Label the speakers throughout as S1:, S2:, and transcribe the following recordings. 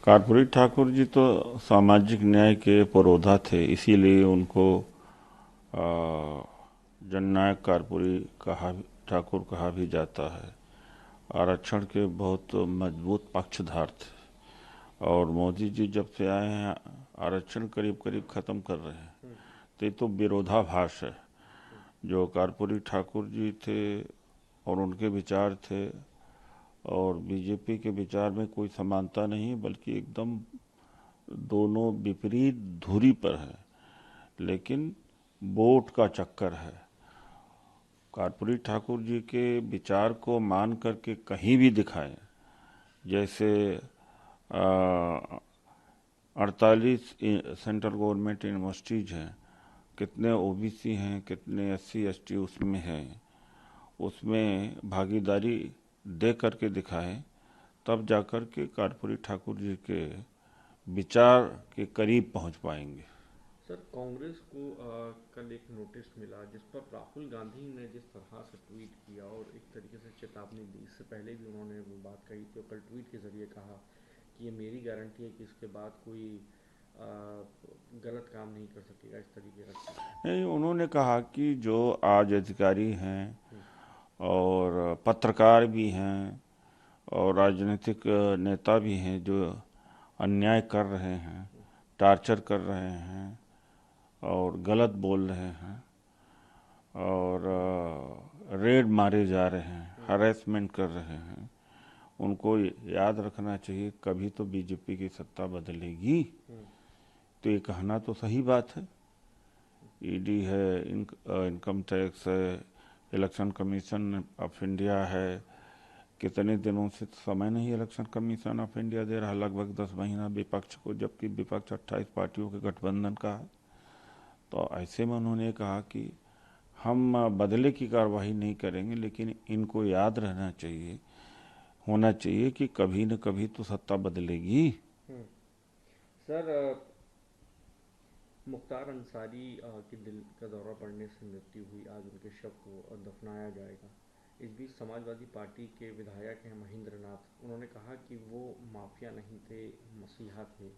S1: कर्पूरी ठाकुर जी तो सामाजिक न्याय के पुरोधा थे, इसीलिए उनको जननायक कर्पूरी ठाकुर कहा भी जाता है। आरक्षण के बहुत मजबूत पक्षधार थे और मोदी जी जब से आए हैं आरक्षण करीब करीब खत्म कर रहे हैं। तो ये तो विरोधाभास है। जो कर्पूरी ठाकुर जी थे और उनके विचार थे और बीजेपी के विचार में कोई समानता नहीं, बल्कि एकदम दोनों विपरीत धुरी पर है। लेकिन वोट का चक्कर है। कर्पूरी ठाकुर जी के विचार को मान करके कहीं भी दिखाएं, जैसे 48 सेंट्रल गवर्नमेंट यूनिवर्सिटीज हैं, कितने ओबीसी हैं, कितने एससी एसटी उसमें हैं, उसमें भागीदारी दे करके दिखाएं, तब जाकर के कर्पूरी ठाकुर जी के विचार के करीब पहुंच पाएंगे।
S2: सर, कांग्रेस को कल एक नोटिस मिला जिस पर राहुल गांधी ने जिस तरह से ट्वीट किया और एक तरीके से चेतावनी दी। इससे पहले भी उन्होंने वो बात कही थी और कल ट्वीट के जरिए कहा कि ये मेरी गारंटी है कि इसके बाद कोई आ, गलत काम नहीं कर सकेगा, इस तरीके का चीज़।
S1: नहीं, उन्होंने कहा कि जो आज अधिकारी हैं और पत्रकार भी हैं और राजनीतिक नेता भी हैं जो अन्याय कर रहे हैं, टार्चर कर रहे हैं और गलत बोल रहे हैं और रेड मारे जा रहे हैं, हरेसमेंट कर रहे हैं, उनको याद रखना चाहिए कभी तो बीजेपी की सत्ता बदलेगी। तो ये कहना तो सही बात है। ईडी है, इनकम टैक्स है, इलेक्शन कमीशन ऑफ इंडिया है। कितने दिनों से तो समय नहीं इलेक्शन कमीशन ऑफ इंडिया दे रहा, लगभग 10 महीना विपक्ष को, जबकि विपक्ष 28 पार्टियों के गठबंधन का है। तो ऐसे में उन्होंने कहा कि हम बदले की कार्रवाई नहीं करेंगे, लेकिन इनको याद रहना चाहिए, होना चाहिए कि कभी न कभी तो सत्ता बदलेगी।
S2: सर, मुख्तार अंसारी की दिल का दौरा पड़ने से मृत्यु हुई। आज उनके शव को दफनाया जाएगा। इस बीच समाजवादी पार्टी के विधायक हैं महेंद्र नाथ। उन्होंने कहा कि वो माफिया नहीं थे, मसीहा थे।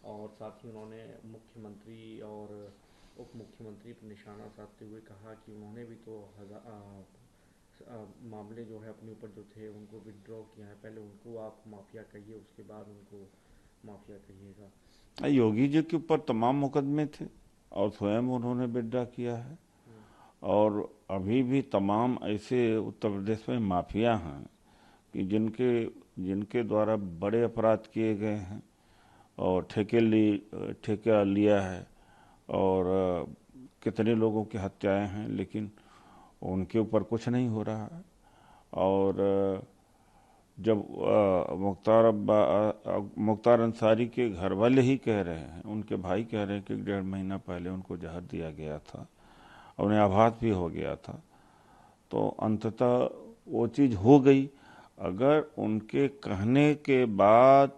S2: और साथ ही उन्होंने मुख्यमंत्री और उप मुख्यमंत्री पर निशाना साधते हुए कहा कि उन्होंने भी तो मामले जो है अपने ऊपर जो थे उनको विड्रॉ किया है। पहले उनको आप माफिया कहिए, उसके बाद उनको माफिया कहिएगा।
S1: योगी जी के ऊपर तमाम मुकदमे थे और स्वयं उन्होंने विड्रा किया है। और अभी भी तमाम ऐसे उत्तर प्रदेश में माफिया हैं कि जिनके जिनके द्वारा बड़े अपराध किए गए हैं और ठेका लिया है और कितने लोगों की हत्याएं हैं, लेकिन उनके ऊपर कुछ नहीं हो रहा है। और जब मुख्तार अंसारी के घर वाले ही कह रहे हैं, उनके भाई कह रहे हैं कि 1.5 महीना पहले उनको जहर दिया गया था और उन्हें आभास भी हो गया था। तो अंततः वो चीज़ हो गई। अगर उनके कहने के बाद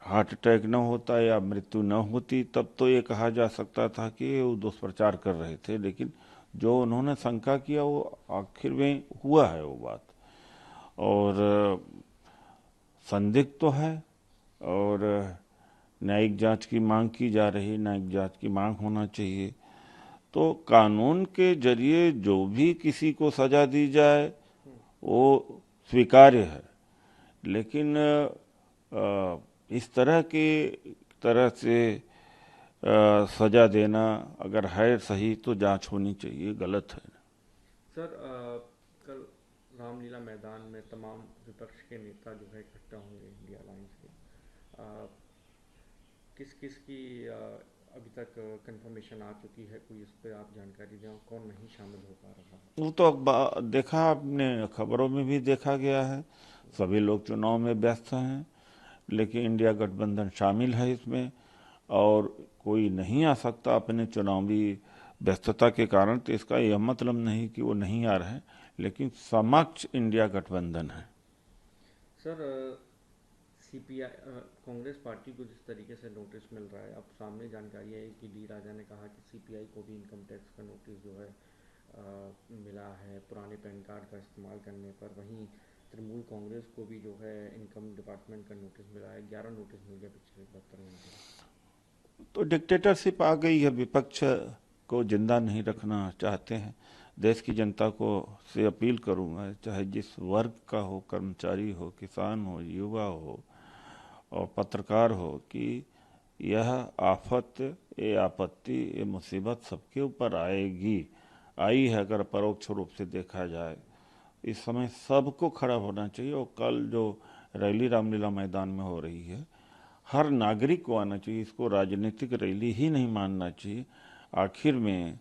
S1: हार्ट अटैक न होता या मृत्यु न होती, तब तो ये कहा जा सकता था कि वो दुष्प्रचार कर रहे थे। लेकिन जो उन्होंने शंका किया वो आखिर में हुआ है वो बात। और संदिग्ध तो है और न्यायिक जांच की मांग की जा रही, न्यायिक जांच की मांग होना चाहिए। तो कानून के जरिए जो भी किसी को सजा दी जाए वो स्वीकार्य है, लेकिन इस तरह से सजा देना अगर है सही तो जांच होनी चाहिए, गलत है।
S2: सर, कल रामलीला मैदान में तमाम विपक्ष के नेता जो है इकट्ठा होंगे इंडिया अलायंस के। आ, किस किस की अभी तक कंफर्मेशन आ चुकी है? कोई इस पर आप जानकारी दें, और कौन नहीं शामिल हो पा रहा?
S1: वो तो देखा आपने, खबरों में भी देखा गया है, सभी लोग चुनाव में व्यस्त हैं, लेकिन इंडिया गठबंधन शामिल है इसमें। और कोई नहीं आ सकता अपने चुनावी व्यस्तता के कारण, तो इसका यह मतलब नहीं कि वो नहीं आ रहे हैं, लेकिन समक्ष इंडिया गठबंधन है।
S2: सर, सीपीआई कांग्रेस पार्टी को जिस तरीके से नोटिस मिल रहा है, अब सामने जानकारी है कि डी राजा ने कहा कि सीपीआई को भी इनकम टैक्स का नोटिस जो है मिला है पुराने पैन कार्ड का इस्तेमाल करने पर। वहीं तृणमूल कांग्रेस को भी जो है इनकम डिपार्टमेंट का नोटिस मिला है, 11 नोटिस मिल गया पिछले 72 घंटे में।
S1: तो डिक्टेटरशिप आ गई है, विपक्ष को जिंदा नहीं रखना चाहते हैं। देश की जनता को से अपील करूंगा, चाहे जिस वर्ग का हो, कर्मचारी हो, किसान हो, युवा हो और पत्रकार हो, कि यह आफत, ये आपत्ति, ये मुसीबत सबके ऊपर आएगी, आई है अगर परोक्ष रूप से देखा जाए। इस समय सबको खड़ा होना चाहिए। और कल जो रैली रामलीला मैदान में हो रही है, हर नागरिक को आना चाहिए। इसको राजनीतिक रैली ही नहीं मानना चाहिए। आखिर में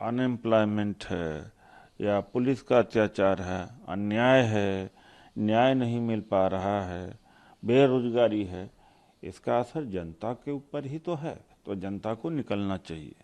S1: अनएम्प्लॉयमेंट है या पुलिस का अत्याचार है, अन्याय है, न्याय नहीं मिल पा रहा है, बेरोजगारी है, इसका असर जनता के ऊपर ही तो है। तो जनता को निकलना चाहिए।